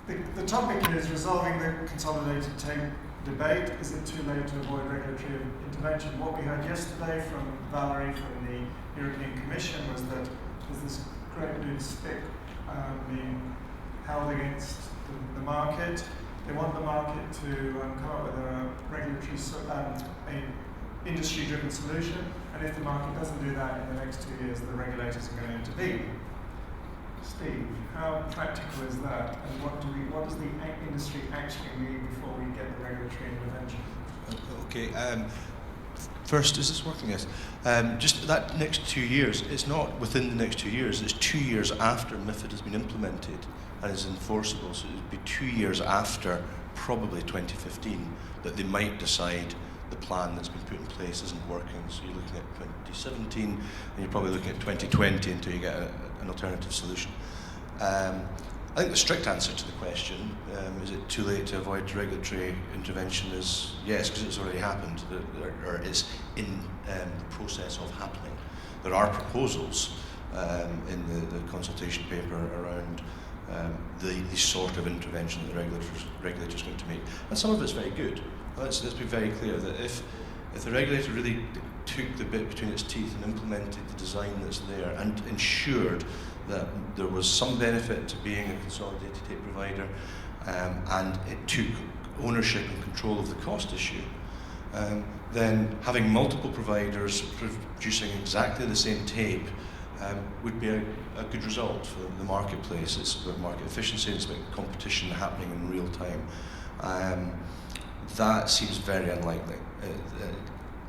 The topic is resolving the consolidated tape debate. Is it too late to avoid regulatory intervention? What we heard yesterday from Valerie from the European Commission was that there's this great big stick being held against the market. They want the market to come up with a regulatory, a industry-driven solution, and if the market doesn't do that in the next 2 years, the regulators are going to intervene. Steve, how practical is that, and what does the industry actually need before we get the regulatory intervention? Okay. First, is this working? Yes. Just that next 2 years, it's not within the next 2 years, it's 2 years after MiFID has been implemented and is enforceable. So it would be 2 years after, probably 2015, that they might decide the plan that's been put in place isn't working. So you're looking at 2017, and you're probably looking at 2020 until you get an alternative solution. I think the strict answer to the question, is it too late to avoid regulatory intervention, is yes, because it's already happened, or is in the process of happening. There are proposals in the consultation paper around the sort of intervention that the regulator's going to make. And some of it's very good. Let's be very clear that if the regulator really took the bit between its teeth and implemented the design that's there and ensured that there was some benefit to being a consolidated tape provider, and it took ownership and control of the cost issue, then having multiple providers producing exactly the same tape would be a good result for the marketplace. It's about market efficiency, it's about competition happening in real time. That seems very unlikely.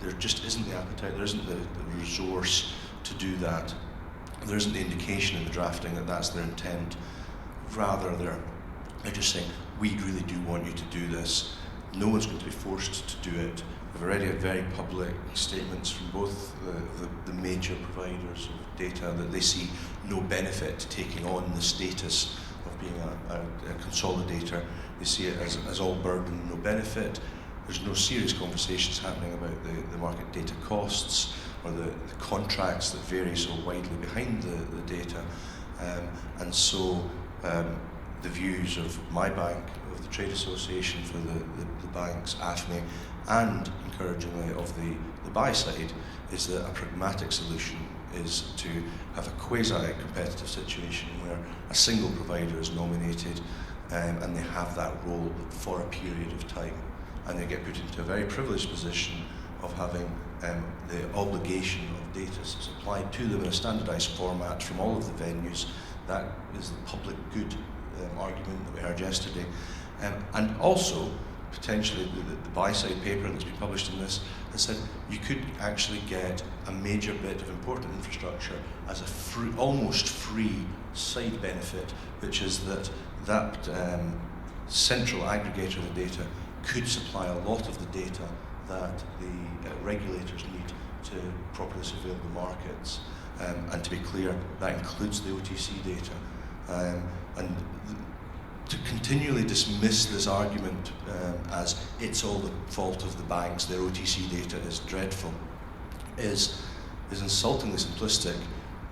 There just isn't the appetite, there isn't the resource to do that. There isn't the indication in the drafting that that's their intent. Rather, they're just saying, we really do want you to do this. No one's going to be forced to do it. We've already had very public statements from both the major providers of data that they see no benefit to taking on the status of being a consolidator. They see it as all burden, no benefit. There's no serious conversations happening about the market data costs or the contracts that vary so widely behind the data. And so the views of my bank, of the Trade Association for the banks, AFME, and encouragingly of the buy side, is that a pragmatic solution is to have a quasi-competitive situation where a single provider is nominated and they have that role for a period of time. And they get put into a very privileged position of having the obligation of data supplied to them in a standardised format from all of the venues. That is the public good argument that we heard yesterday. And also, potentially, the buy-side paper that's been published in this has said you could actually get a major bit of important infrastructure as a almost free side benefit, which is that central aggregator of the data could supply a lot of the data that the regulators need to properly surveil the markets. And to be clear, that includes the OTC data. And to continually dismiss this argument as it's all the fault of the banks, their OTC data is dreadful, is insultingly simplistic,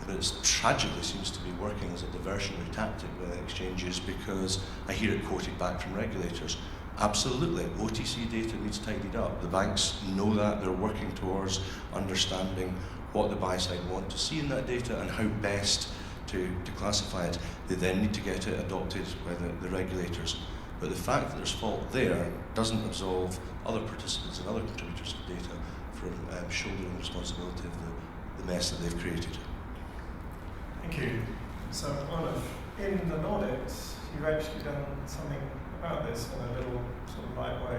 but it tragically seems to be working as a diversionary tactic by the exchanges, because I hear it quoted back from regulators. Absolutely, OTC data needs tidied up. The banks know that, they're working towards understanding what the buy side want to see in that data and how best to classify it. They then need to get it adopted by the regulators. But the fact that there's fault there doesn't absolve other participants and other contributors of data from shouldering responsibility of the mess that they've created. Thank you. So, Olof, in the Nordics, you've actually done something about this in a little sort of light way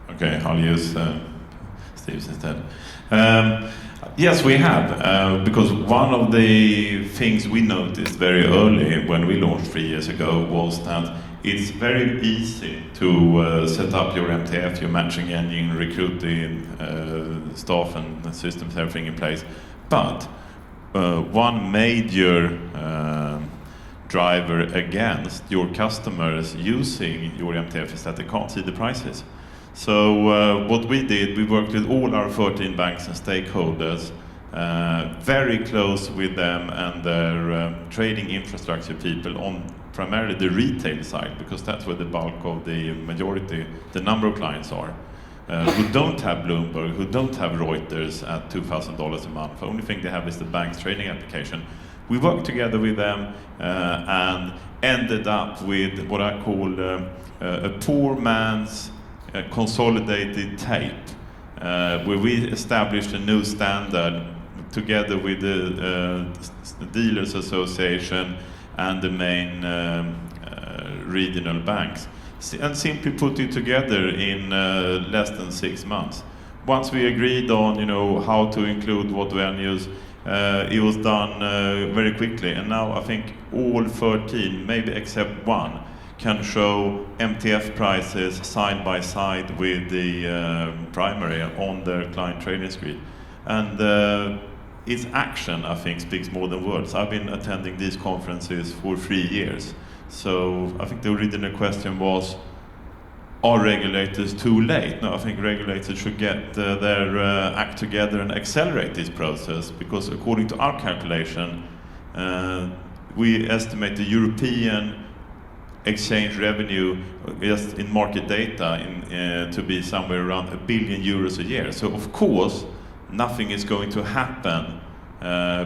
here. Okay, I'll use Steve's instead. Yes, we have, because one of the things we noticed very early when we launched 3 years ago was that it's very easy to set up your MTF, your matching engine, recruiting staff and systems, everything in place. But one major driver against your customers using your MTF is that they can't see the prices. So what we did, we worked with all our 13 banks and stakeholders very close with them and their trading infrastructure people on primarily the retail side, because that's where the bulk of the majority, the number of clients are, who don't have Bloomberg, who don't have Reuters at $2,000 a month. The only thing they have is the bank's trading application. We worked together with them and ended up with what I call a poor man's consolidated tape, where we established a new standard together with the Dealers Association and the main regional banks, and simply put it together in less than 6 months. Once we agreed on, how to include what venues, it was done very quickly, and now I think all 13, maybe except one, can show MTF prices side by side with the primary on their client trading screen. And its action, I think, speaks more than words. I've been attending these conferences for 3 years. So I think the original question was, are regulators too late? No, I think regulators should get their act together and accelerate this process, because according to our calculation, we estimate the European exchange revenue just in market data to be somewhere around €1 billion a year. So of course, nothing is going to happen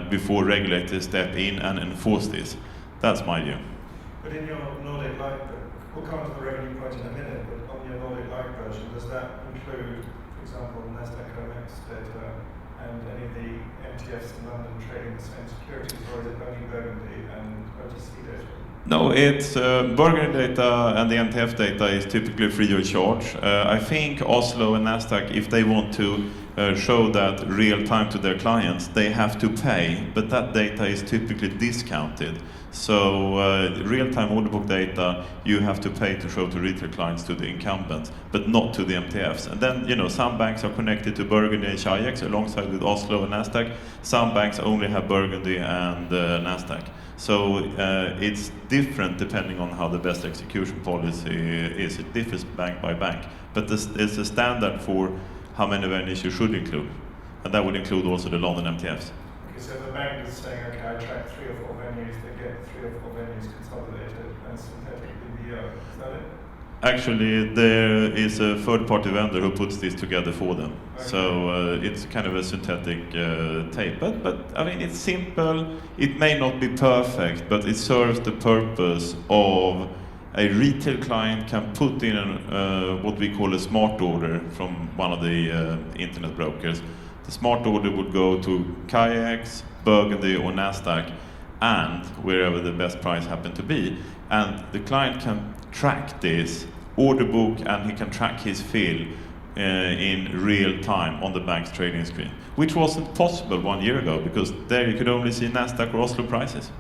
before regulators step in and enforce this. That's my view. But in your Nordic Light, we'll come to the revenue point in a minute, but on your Nordic Light version, does that include, for example, Nasdaq OMX data and any of the MTFs in London trading the same securities, or is it only Burgundy and OTC data? No, it's Burgundy data and the MTF data is typically free of charge. I think Oslo and Nasdaq, if they want to show that real time to their clients, they have to pay, but that data is typically discounted. So real-time order book data, you have to pay to show to retail clients, to the incumbents, but not to the MTFs. And then, some banks are connected to Burgundy and Chi-X alongside with Oslo and Nasdaq. Some banks only have Burgundy and Nasdaq. So it's different depending on how the best execution policy is. It differs bank by bank. But there's a standard for how many venues you should include. And that would include also the London MTFs. Okay, so the bank is saying, okay, I track 3 or 4 venues, they get 3 or 4 venues consolidated and synthetic BBO. Is that it? Actually, there is a third-party vendor who puts this together for them. Okay. So it's kind of a synthetic tape. But I mean, it's simple. It may not be perfect, but it serves the purpose of a retail client can put in what we call a smart order from one of the internet brokers. The smart order would go to Chi-X, Burgundy or Nasdaq, and wherever the best price happened to be. And the client can track this order book, and he can track his fill in real time on the bank's trading screen, which wasn't possible 1 year ago, because there you could only see Nasdaq or Oslo prices.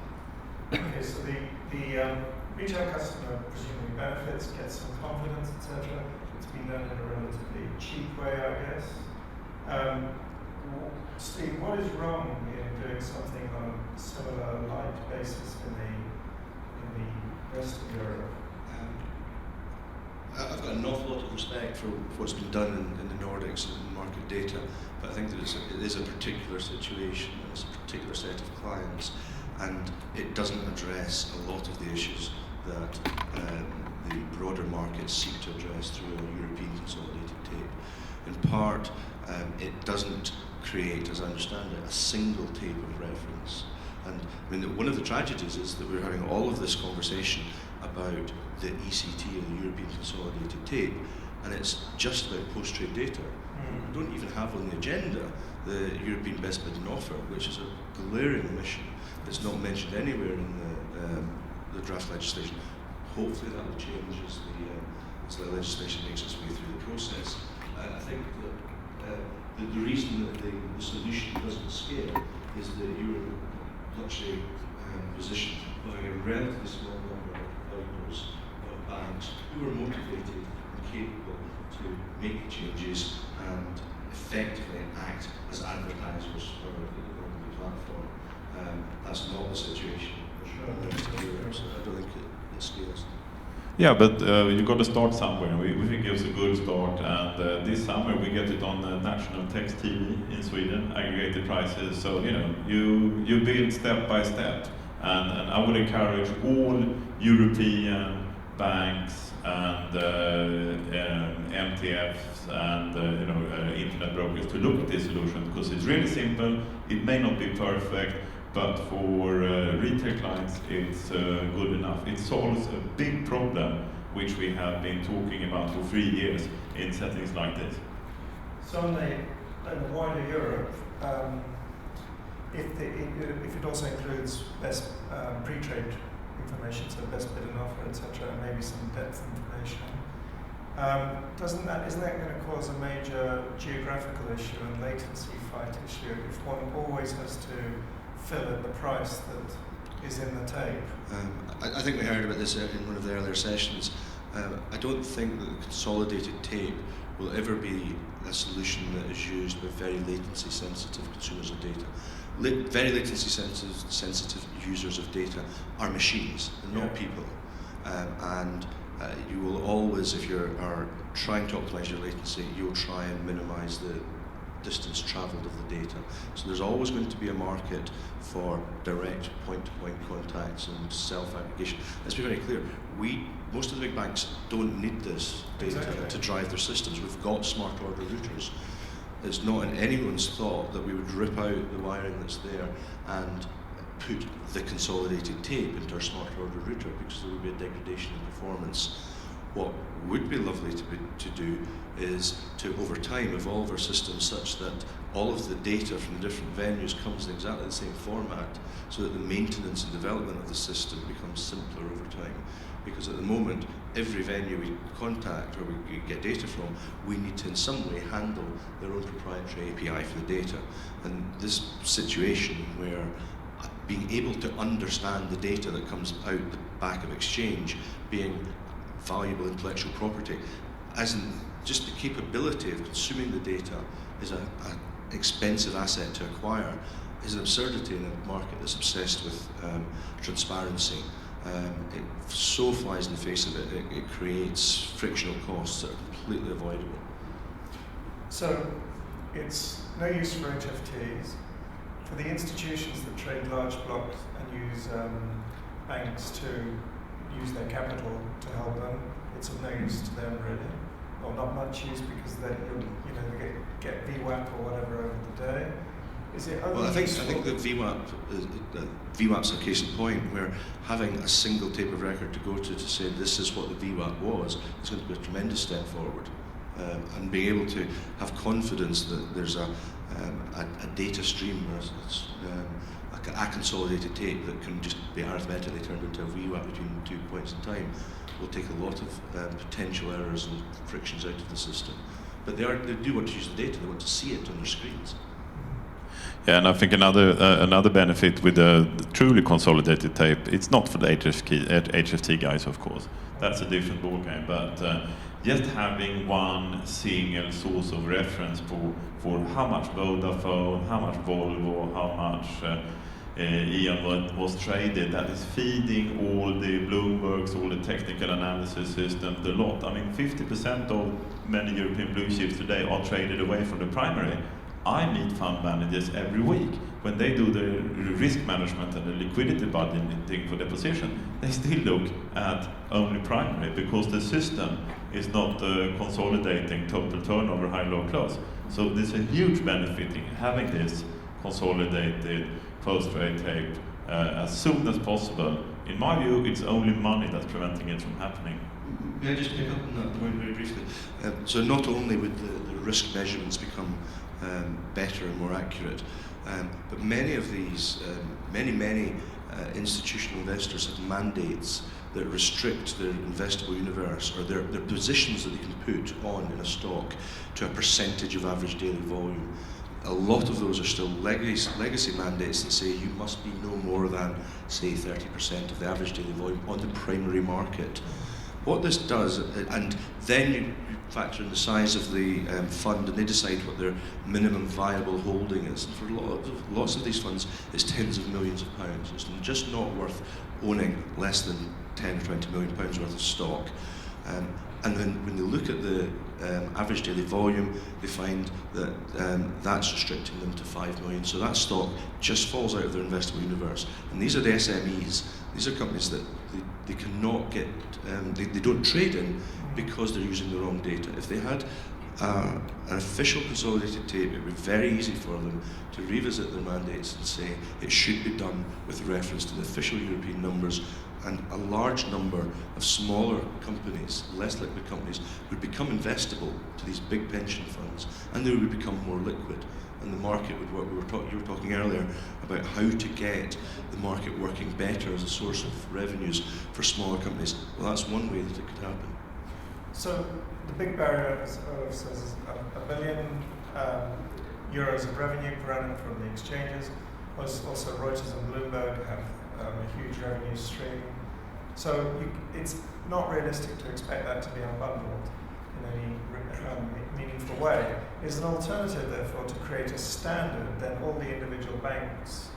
Okay, so the retail customer presumably benefits, gets some confidence, etc. It's been done in a relatively cheap way, I guess. Steve, what is wrong in doing something on a similar light basis in the rest of Europe? I've got an awful lot of respect for what's been done in the Nordics and market data, but I think that it is a particular situation, and it's a particular set of clients, and it doesn't address a lot of the issues that the broader markets seek to address through a European consolidated tape. In part, it doesn't create, as I understand it, a single tape of reference. And I mean, one of the tragedies is that we're having all of this conversation about the ECT, or the European Consolidated Tape, and it's just about post-trade data. We don't even have on the agenda the European Best Bid and Offer, which is a glaring omission. It's not mentioned anywhere in the draft legislation. Hopefully that will change as the legislation makes its way through the process. I think that the reason that the solution doesn't scale is that you're in a luxury position of having a relatively small number of partners of banks who are motivated and capable to make the changes and effectively act as advertisers for the platform. That's not the situation in the rest of Europe, so I don't think it scales. Yeah, but you've got to start somewhere. We think it's a good start, and this summer we get it on national text TV in Sweden, aggregated prices. So you build step by step, and I would encourage all European banks and MTFs and internet brokers to look at this solution, because it's really simple. It may not be perfect, but for retail clients, it's good enough. It solves a big problem which we have been talking about for 3 years in settings like this. So in the wider Europe, if it also includes best pre-trade information, so best bid and offer, etc., and maybe some depth information, isn't that going to cause a major geographical issue and latency fight issue if one always has to fill in the price that is in the tape? I think we heard about this in one of the earlier sessions. I don't think that the consolidated tape will ever be a solution that is used by very latency sensitive consumers of data. Very latency sensitive users of data are machines, they're not people. And you will always, if you are trying to optimize your latency, you'll try and minimize the distance traveled of the data. So there's always going to be a market for direct point-to-point contacts and self-aggregation. Let's be very clear, most of the big banks don't need this data to drive their systems. We've got smart order routers. It's not in anyone's thought that we would rip out the wiring that's there and put the consolidated tape into our smart order router, because there would be a degradation in performance. What would be lovely to do is to, over time, evolve our system such that all of the data from the different venues comes in exactly the same format, so that the maintenance and development of the system becomes simpler over time. Because at the moment, every venue we contact or we get data from, we need to in some way handle their own proprietary API for the data. And this situation where being able to understand the data that comes out the back of exchange being valuable intellectual property, as in just the capability of consuming the data is an expensive asset to acquire, is an absurdity in a market that's obsessed with transparency. It so flies in the face of it, it creates frictional costs that are completely avoidable. So it's no use for HFTs. For the institutions that trade large blocks and use banks to use their capital to help them, it's of no use to them really, or not much use, because they get VWAP or whatever over the day. Is it well, I think that VWAP's a case in point, where having a single tape of record to go to say this is what the VWAP was is going to be a tremendous step forward. And being able to have confidence that there's a data stream, a consolidated tape that can just be arithmetically turned into a VWAP between 2 points in time, will take a lot of potential errors and frictions out of the system. But they do want to use the data, they want to see it on their screens. Yeah, and I think another benefit with the truly consolidated tape, it's not for the HFT guys, of course. That's a different ballgame. But just having one single source of reference for how much Vodafone, how much Volvo, how much Ian was traded, that is feeding all the Bloombergs, all the technical analysis systems, the lot. I mean, 50% of many European blue chips today are traded away from the primary. I meet fund managers every week. When they do the risk management and the liquidity budgeting for their position, they still look at only primary, because the system is not consolidating total turnover, high, low, close. So there's a huge benefit in having this consolidated post-trade tape as soon as possible. In my view, it's only money that's preventing it from happening. May I just pick up on that point very briefly? So not only would the risk measurements become better and more accurate, but many of these, many institutional investors have mandates that restrict their investable universe, or their positions that they can put on in a stock, to a percentage of average daily volume. A lot of those are still legacy mandates that say you must be no more than, say, 30% of the average daily volume on the primary market. What this does, and then factor in the size of the fund, and they decide what their minimum viable holding is. And for lots of these funds, it's tens of millions of pounds. It's just not worth owning less than 10 or 20 million pounds worth of stock. And then when they look at the average daily volume, they find that that's restricting them to 5 million. So that stock just falls out of their investable universe. And these are the SMEs. These are companies that they cannot get, they don't trade in because they're using the wrong data. If they had an official consolidated tape, it would be very easy for them to revisit their mandates and say it should be done with reference to the official European numbers, and a large number of smaller companies, less liquid companies, would become investable to these big pension funds, and they would become more liquid, and the market would work. You were talking earlier about how to get the market working better as a source of revenues for smaller companies. Well, that's one way that it could happen. So the big barrier, as Olof says, is €1 billion of revenue per annum from the exchanges. Also Reuters and Bloomberg have a huge revenue stream. So it's not realistic to expect that to be unbundled in any meaningful way. Is an alternative, therefore, to create a standard, then all the individual banks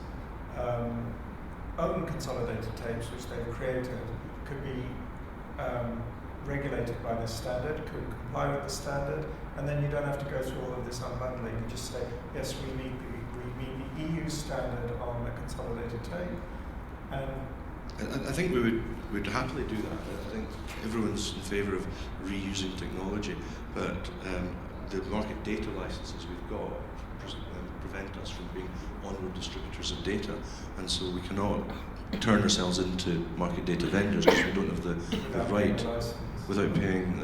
own consolidated tapes, which they've created, could be regulated by this standard, could comply with the standard, and then you don't have to go through all of this unbundling. You just say, yes, we meet the EU standard on a consolidated tape. And I think we would happily do that. I think everyone's in favour of reusing technology, but the market data licenses we've got prevent us from being onward distributors of data, and so we cannot turn ourselves into market data vendors because we don't have the right without paying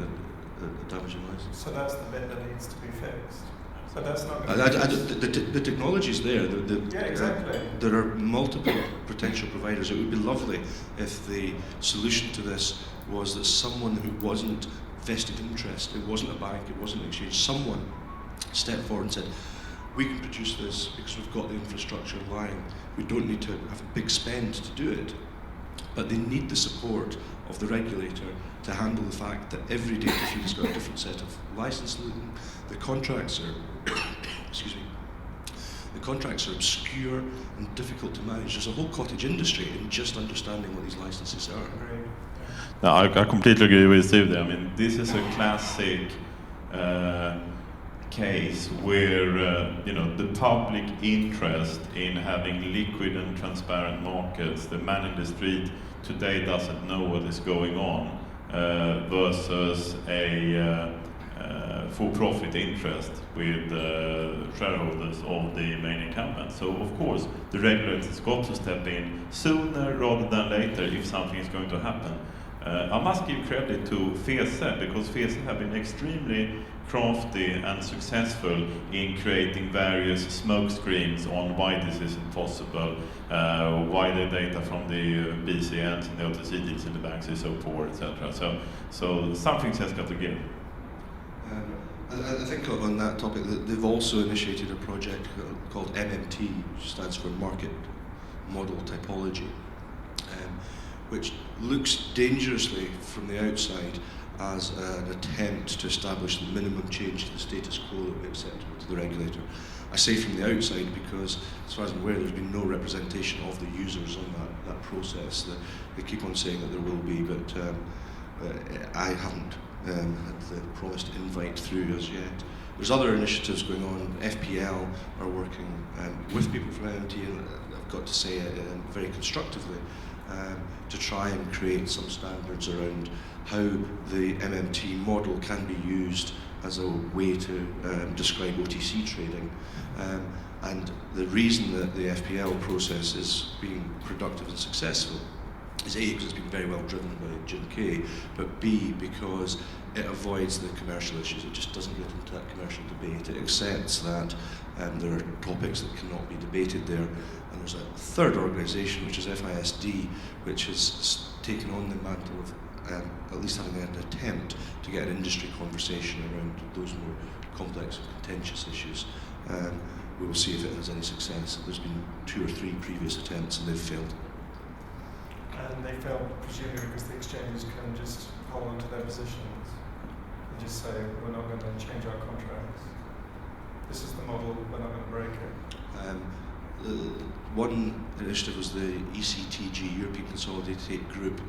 the damaging license. So that's the bit that needs to be fixed. So that's not the technology's there. Yeah, exactly. There are multiple potential providers. It would be lovely if the solution to this was that someone who wasn't vested interest, it wasn't a bank, it wasn't an exchange, someone stepped forward and said, we can produce this because we've got the infrastructure lying. We don't need to have a big spend to do it. But they need the support of the regulator to handle the fact that every data feed has got a different set of licenses. The contracts are, excuse me, the contracts are obscure and difficult to manage. There's a whole cottage industry in just understanding what these licenses are. No, I completely agree with Steve there. I mean, this is a classic case where the public interest in having liquid and transparent markets, the man in the street today doesn't know what is going on, versus a for-profit interest with shareholders of the main incumbent. So of course the regulators got to step in sooner rather than later if something is going to happen. I must give credit to FESE, because FESE have been extremely crafty and successful in creating various smoke screens on why this isn't possible, why the data from the BCNs and the OTC deals in the banks is so poor, etc. So something has got to give. I think on that topic, they've also initiated a project called MMT, which stands for Market Model Typology, which looks dangerously from the outside as an attempt to establish the minimum change to the status quo that would be acceptable to the regulator. I say from the outside because, as far as I'm aware, there's been no representation of the users on that process. They keep on saying that there will be, but I haven't had the promised invite through as yet. There's other initiatives going on. FPL are working with people from MMT, and I've got to say very constructively, to try and create some standards around how the MMT model can be used as a way to describe OTC trading. And the reason that the FPL process is being productive and successful is A, because it's been very well driven by Jim Kay, but B, because it avoids the commercial issues. It just doesn't get into that commercial debate. It accepts that there are topics that cannot be debated there. And there's a third organisation, which is FISD, which has taken on the mantle of at least having an attempt to get an industry conversation around those more complex and contentious issues. We will see if it has any success. There's been 2 or 3 previous attempts and they've failed. And they failed presumably because the exchanges can just hold on to their positions. and just say, we're not going to change our contracts. This is the model, we're not going to break it. One initiative was the ECTG, European Consolidated Group,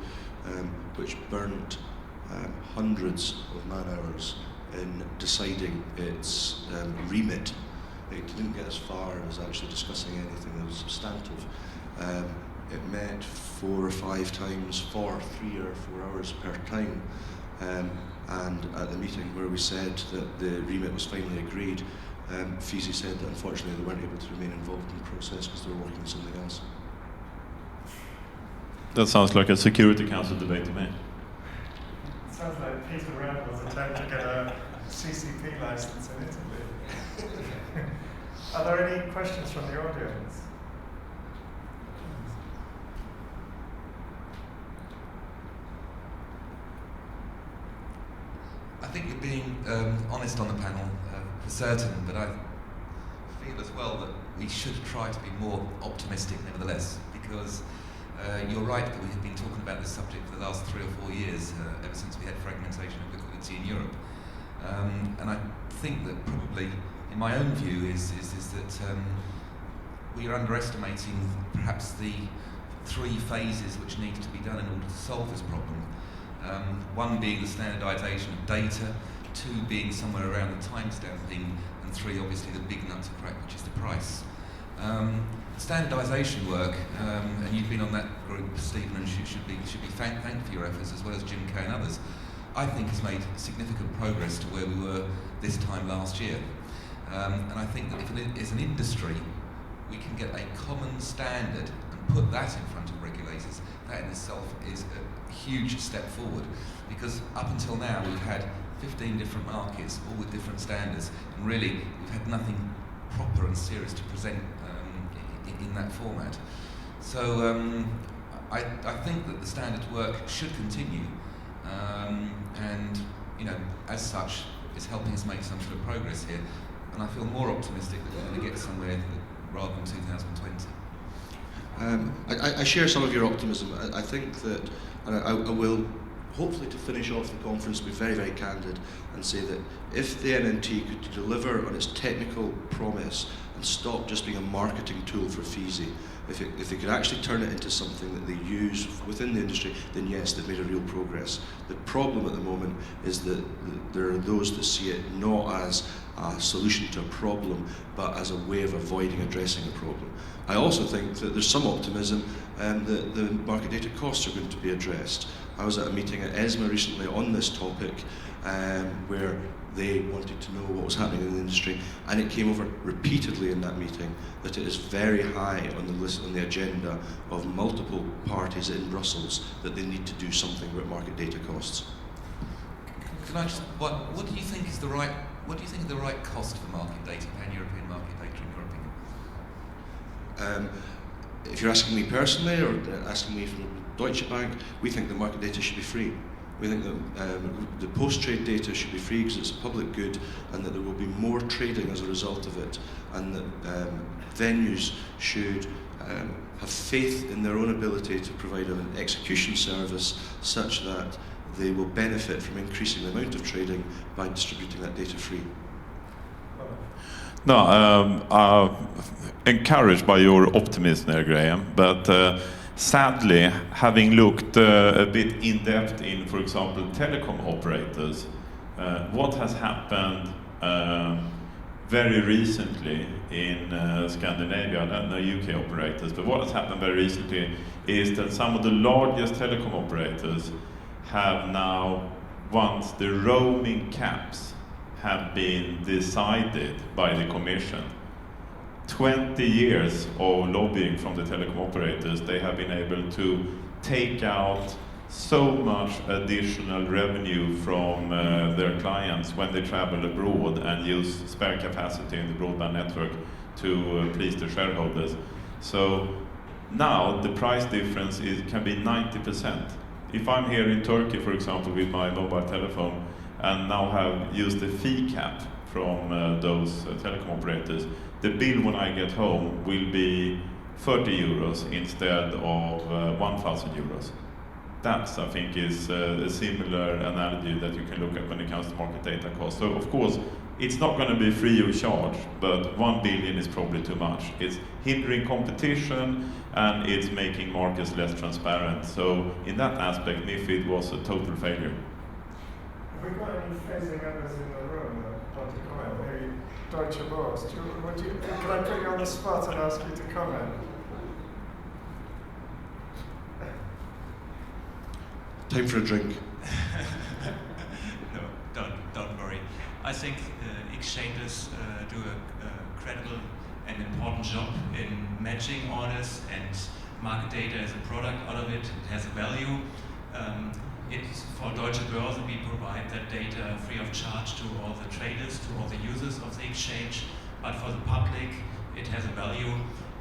which burnt hundreds of man-hours in deciding its remit. It didn't get as far as actually discussing anything that was substantive. It met 4 or 5 times for 3 or 4 hours per time. And at the meeting where we said that the remit was finally agreed, FISI said that unfortunately they weren't able to remain involved in the process because they were working on something else. That sounds like a Security Council debate to me. It sounds like Peter Randall's attempt to get a CCP license in Italy. Are there any questions from the audience? I think you're being honest on the panel for certain, but I feel as well that we should try to be more optimistic nevertheless, because you're right that we have been talking about this subject for the last 3 or 4 years, ever since we had fragmentation of liquidity in Europe. And I think that probably, in my own view, is that we are underestimating perhaps the 3 phases which need to be done in order to solve this problem. 1 being the standardisation of data, 2 being somewhere around the time stamping, and 3 obviously the big nut to crack, which is the price. Standardisation work, and you've been on that group, Stephen, and should be thanked for your efforts, as well as Jim Kay and others, I think has made significant progress to where we were this time last year. And I think that if as an industry we can get a common standard and put that in front of regulators, that in itself is a huge step forward, because up until now we've had 15 different markets, all with different standards, and really we've had nothing proper and serious to present in that format. So I think that the standards work should continue, and as such it's helping us make some sort of progress here, and I feel more optimistic that we're going to get somewhere rather than 2020. I share some of your optimism. I think that, and I will, hopefully to finish off the conference, be very, very candid and say that if the MNT could deliver on its technical promise and stop just being a marketing tool for FISI, if they could actually turn it into something that they use within the industry, then yes, they've made a real progress. The problem at the moment is that there are those that see it not as a solution to a problem, but as a way of avoiding addressing a problem. I also think that there's some optimism that the market data costs are going to be addressed. I was at a meeting at ESMA recently on this topic, where they wanted to know what was happening in the industry, and it came over repeatedly in that meeting that it is very high on the list, on the agenda of multiple parties in Brussels, that they need to do something about market data costs. Can I just, what do you think is the right cost for market data, pan-European market data in your opinion? If you're asking me personally, or asking me from Deutsche Bank, we think the market data should be free. We think that the post-trade data should be free because it's a public good, and that there will be more trading as a result of it, and that venues should have faith in their own ability to provide an execution service such that they will benefit from increasing the amount of trading by distributing that data free. No, encouraged by your optimism there, Graham, but sadly, having looked a bit in depth in, for example, telecom operators, what has happened very recently in Scandinavia, I don't know UK operators, but what has happened very recently is that some of the largest telecom operators have now, once the roaming caps have been decided by the Commission, 20 years of lobbying from the telecom operators, they have been able to take out so much additional revenue from their clients when they travel abroad and use spare capacity in the broadband network to please the shareholders. So now the price difference can be 90%. If I'm here in Turkey, for example, with my mobile telephone, and now have used the fee cap from those telecom operators, the bill when I get home will be 30 euros instead of 1,000 euros. That, I think, is a similar analogy that you can look at when it comes to market data cost. So, of course, it's not going to be free of charge, but 1 billion is probably too much. It's hindering competition, and it's making markets less transparent. So, in that aspect, MiFID was a total failure. Have we got any phasing members in the room that want to comment? Maybe Deutsche Bank. Can I put you on the spot and ask you to comment? Time for a drink. No, don't worry. I think exchanges do a credible and important job in matching orders, and market data is a product out of it. It has a value. It's for Deutsche Börse, we provide that data free of charge to all the traders, to all the users of the exchange. But for the public, it has a value,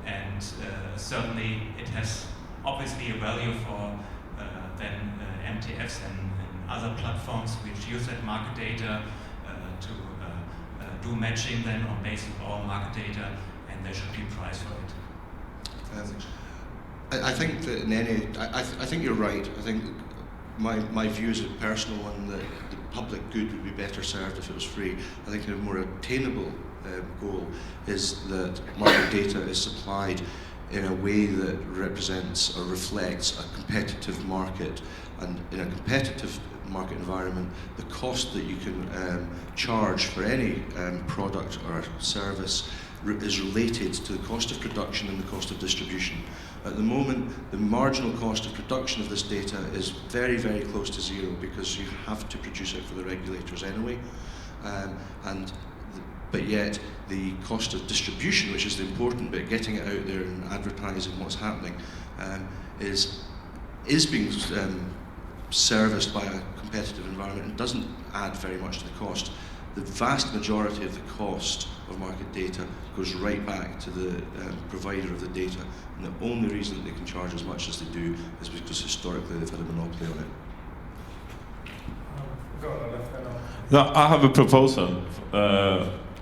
and certainly it has obviously a value for then MTFs and other platforms which use that market data to do matching then on basis of all market data, and there should be a price for it. I think that in any, I think you're right. I think my view is a personal one, that the public good would be better served if it was free. I think a more attainable goal is that market data is supplied in a way that represents or reflects a competitive market, and in a competitive market environment, the cost that you can charge for any product or service is related to the cost of production and the cost of distribution. At the moment, the marginal cost of production of this data is very, very close to zero, because you have to produce it for the regulators anyway, but yet the cost of distribution, which is the important bit, getting it out there and advertising what's happening, is being serviced by a competitive environment and doesn't add very much to the cost. The vast majority of the cost of market data goes right back to the provider of the data, and the only reason that they can charge as much as they do is because historically they've had a monopoly on it. Go on, left hand on. Now, I have a proposal.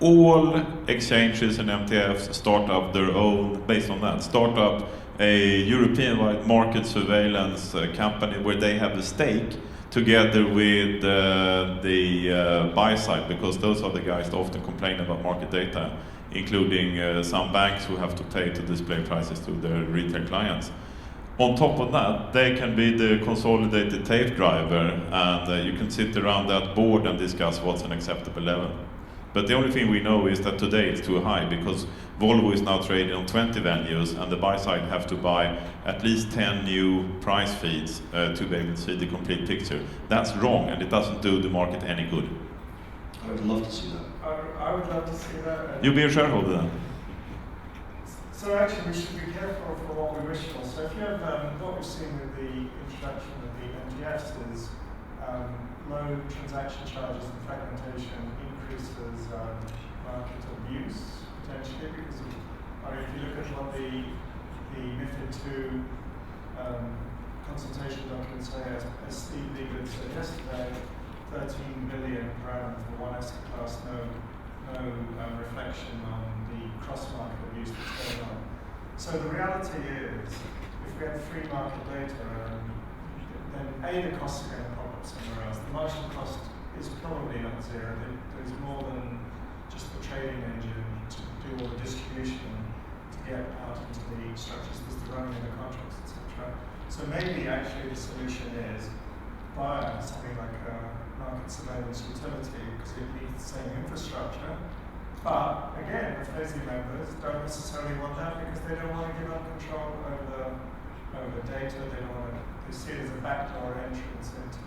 All exchanges and MTFs start up their own, based on that, start up a European-wide market surveillance company where they have a stake together with the buy side, because those are the guys that often complain about market data, including some banks who have to pay to display prices to their retail clients. On top of that, they can be the consolidated tape driver, and you can sit around that board and discuss what's an acceptable level. But the only thing we know is that today it's too high, because Volvo is now trading on 20 venues, and the buy side have to buy at least 10 new price feeds to be able to see the complete picture. That's wrong, and it doesn't do the market any good. I would love to see that. I would love to see that. You'll be a shareholder then. So actually, we should be careful for what we wish for. So if you have what we've seen with the introduction of the MTFs is low transaction charges and fragmentation increases market abuse potentially, because if you look at what the MiFID II consultation documents say, as Steve Neiglick said yesterday, 13 billion per annum for one asset class, no reflection on the cross-market abuse that's going on. So the reality is, if we have free market data, then the costs are going to pop up somewhere else. The marginal cost is probably not zero. There's more than just the trading engine to do all the distribution to get out into the structures. There's the running of the contracts, etc. So maybe actually the solution is buy something like a market surveillance utility, because it needs the same infrastructure. But again, the FESI members don't necessarily want that, because they don't want to give up control over data. They see it as a backdoor entrance into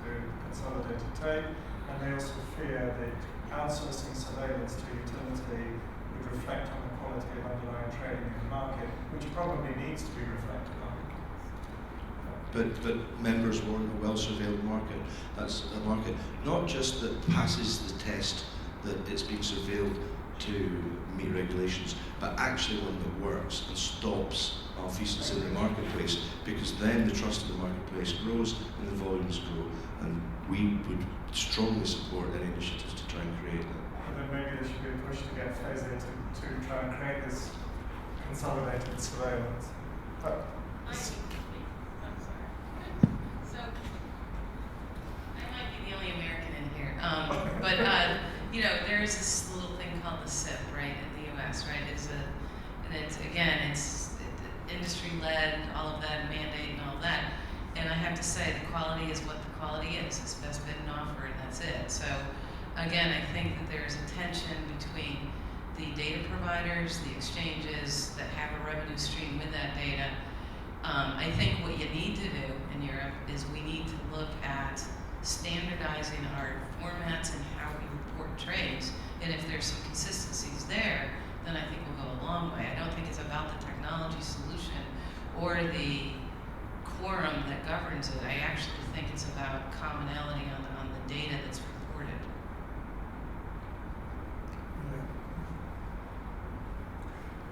consolidated tape, and they also fear that outsourcing surveillance to utility would reflect on the quality of underlying trading in the market, which probably needs to be reflected on. But members want a well-surveilled market. That's a market not just that passes the test that it's being surveilled to meet regulations, but actually one that works and stops malfeasance in the marketplace, because then the trust in the marketplace grows and the volumes grow, and we would strongly support any initiatives to try and create that. And then maybe there should be a push to get FESI to try and create this consolidated surveillance. But I'm sorry. So there is this little thing called the SIP, right, in the U.S., right? It's industry-led, all of that, mandate and all that. And I have to say, the quality is what the quality is. It's best bid and offer, and that's it. So, again, I think that there is a tension between the data providers, the exchanges that have a revenue stream with that data. I think what you need to do in Europe is we need to look at standardizing our formats and how we report trades. And if there's some consistencies there, then I think we'll go a long way. I don't think it's about the technology solution or the quorum that governs it. I actually think it's about commonality on the data that's reported.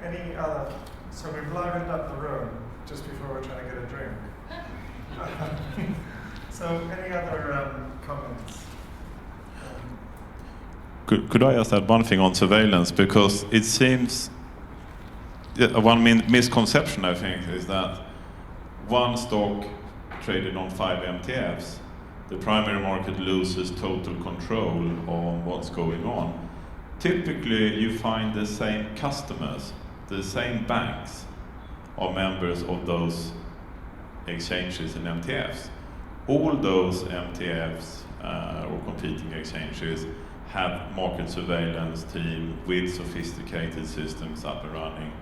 Yeah. Any other? So we've livened up the room just before we're trying to get a drink. So any other comments? Could I just add one thing on surveillance? Because it seems one misconception, I think, is that one stock traded on 5 MTFs, the primary market loses total control on what's going on. Typically, you find the same customers, the same banks are members of those exchanges and MTFs. All those MTFs or competing exchanges have market surveillance team with sophisticated systems up and running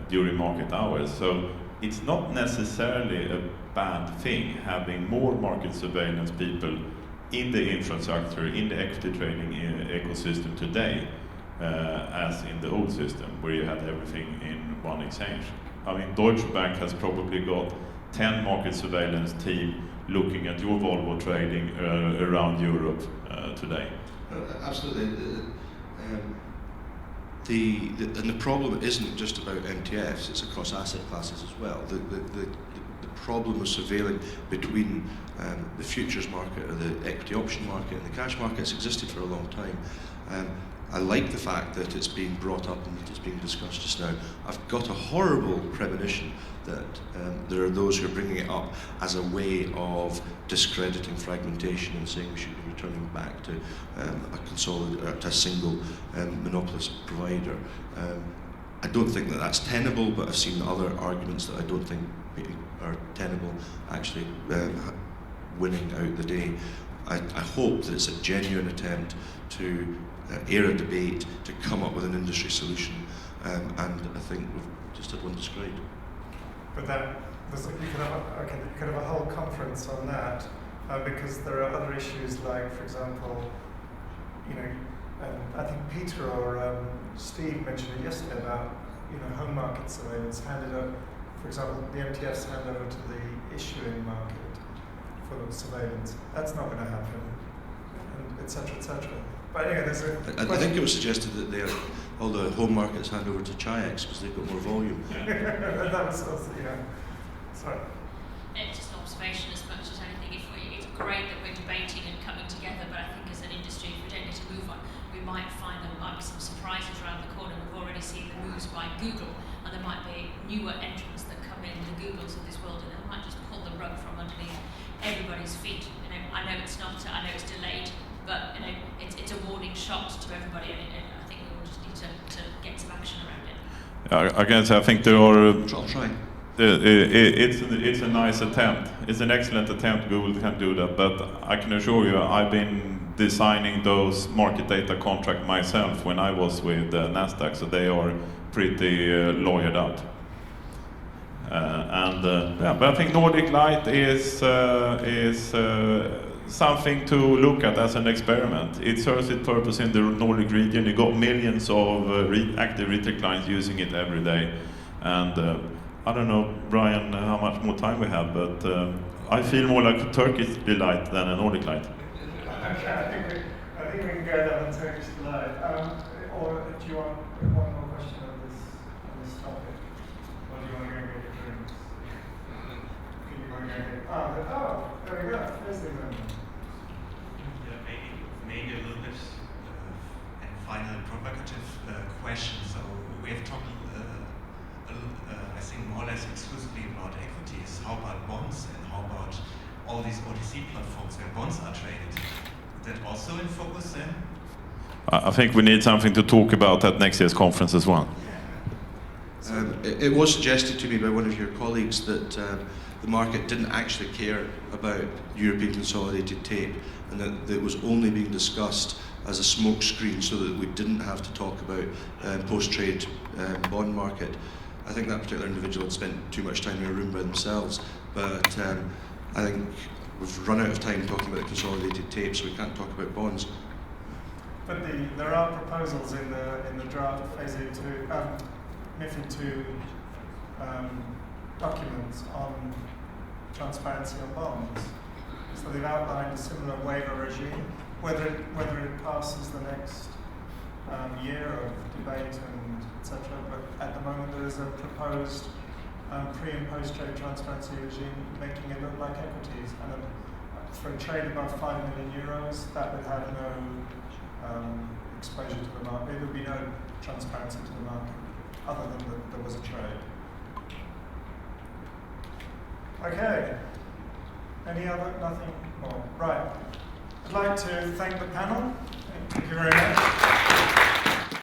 during market hours. So it's not necessarily a bad thing having more market surveillance people in the infrastructure, in the equity trading ecosystem today, as in the old system where you had everything in one exchange. I mean, Deutsche Bank has probably got 10 market surveillance team looking at your Volvo trading around Europe today. Absolutely. The problem isn't just about MTFs, it's across asset classes as well. The problem of surveilling between the futures market or the equity option market and the cash markets existed for a long time. I like the fact that it's being brought up and that it's being discussed just now. I've got a horrible premonition that there are those who are bringing it up as a way of discrediting fragmentation and saying we should be returning back to a single monopolist provider. I don't think that that's tenable, but I've seen other arguments that I don't think are tenable actually winning out the day. I hope that it's a genuine attempt to air a debate, to come up with an industry solution, and I think we've just had one described. But then you could have a whole conference on that, because there are other issues like, for example, I think Peter or Steve mentioned it yesterday about home market surveillance handed over. For example, the MTFs hand over to the issuing market for the surveillance. That's not going to happen, and et cetera, et cetera. But anyway, there's a I think it was suggested that all the home markets hand over to Chi-X because they've got more volume. That was also, sorry. It's just an observation as much as anything. It's great that we're debating and coming together, but I think as an industry, if we don't need to move on, we might find there might be some surprises around the corner. We've already seen the moves by Google, and there might be newer entrants that come in, the Googles of this world, and they might just pull the rug from underneath everybody's feet. I know it's not, I know it's delayed, but it's a warning shot to everybody, and I think we all just need to get some action around it. I guess I think there are. I'll try. It's a nice attempt. It's an excellent attempt. Google can do that, but I can assure you, I've been designing those market data contract myself when I was with Nasdaq, so they are pretty lawyered up. But I think Nordic Light is something to look at as an experiment. It serves its purpose in the Nordic region. You got millions of active retail clients using it every day, and I don't know, Brian, how much more time we have, but I feel more like a Turkish delight than a Nordic Light. Okay, I think we can go down on Turkish delight. Or do you want one more question on this topic? Or do you want to go and get your drinks? Can you want to go and get... there we go. There's the room. Maybe a little bit and final provocative question. So we have talked, I think, more or less exclusively about equities. How about bonds, and how about all these OTC platforms where bonds are traded? Is that also in focus then? I think we need something to talk about at next year's conference as well. It was suggested to me by one of your colleagues that the market didn't actually care about European consolidated tape, and that it was only being discussed as a smokescreen so that we didn't have to talk about post-trade bond market. I think that particular individual had spent too much time in a room by themselves, but I think we've run out of time talking about consolidated tape, so we can't talk about bonds. But there are proposals in the draft phasing to MiFID II documents on transparency on bonds. So they've outlined a similar waiver regime. Whether it passes the next year of debate and etc. But at the moment there is a proposed pre and post trade transparency regime making it look like equities, and for a trade above €5 million, that would have no exposure to the market. There would be no transparency to the market, other than that there was a trade. Okay. Nothing more. Right. I'd like to thank the panel. Thank you very much.